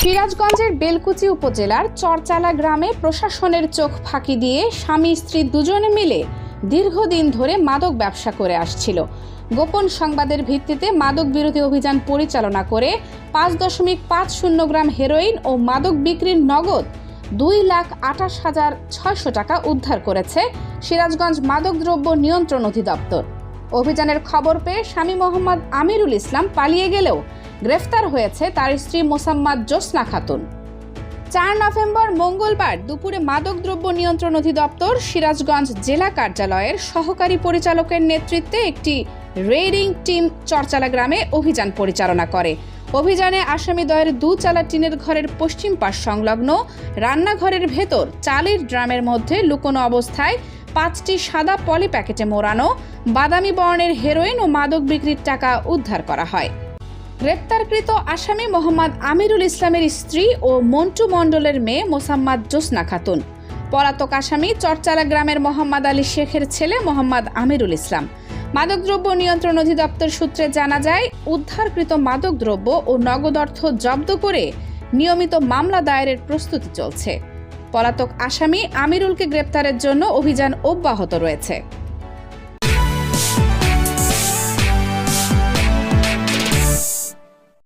সিরাজগঞ্জের বেলকুচি উপজেলার চরচালা গ্রামে প্রশাসনের চোখ ফাঁকি দিয়ে স্বামী স্ত্রী দুজনে মিলে দীর্ঘদিন ধরে মাদক ব্যবসা করে আসছিল। গোপন সংবাদের ভিত্তিতে মাদক বিরোধী অভিযান পরিচালনা করে 5.50 গ্রাম হেরোইন ও মাদক বিক্রির নগদ 2,28,600 টাকা উদ্ধার করেছে সিরাজগঞ্জ মাদকদ্রব্য নিয়ন্ত্রণ অধিদপ্তর। অভিযানের খবর পেয়ে স্বামী মোহাম্মদ আমিরুল ইসলাম পালিয়ে গেলেও গ্রেফতার হয়েছে তার স্ত্রী মোসাম্মদ জোসনা খাতুন। 4 নভেম্বর মঙ্গলবার দুপুরে মাদকদ্রব্য নিয়ন্ত্রণ অধিদপ্তর সিরাজগঞ্জ জেলা কার্যালয়ের সহকারী পরিচালকের নেতৃত্বে একটি রেইডিং টিম চরচালা গ্রামে অভিযান পরিচালনা করে। অভিযানে আসামিদ্বয়ের দুচালা টিনের ঘরের পশ্চিম পাশ সংলগ্ন রান্নাঘরের ভেতর চালের ড্রামের মধ্যে লুকোনো অবস্থায় 5টি সাদা পলি প্যাকেটে মোড়ানো বাদামি বর্ণের হেরোইন ও মাদক বিক্রির টাকা উদ্ধার করা হয়। গ্রেপ্তারকৃত আসামি মোহাম্মদ আমিরুল ইসলামের স্ত্রী ও মন্টু মণ্ডলের মেয়ে মোসাম্মদ জোসনা খাতুন। পলাতক আসামি চরচালা গ্রামের মোহাম্মদ আলী শেখের ছেলে মোহাম্মদ আমিরুল ইসলাম। মাদকদ্রব্য নিয়ন্ত্রণ অধিদপ্তর সূত্রে জানা যায়, উদ্ধারকৃত মাদকদ্রব্য ও নগদ অর্থ জব্দ করে নিয়মিত মামলা দায়েরের প্রস্তুতি চলছে। পলাতক আসামি আমিরুলকে গ্রেপ্তারের জন্য অভিযান অব্যাহত রয়েছে।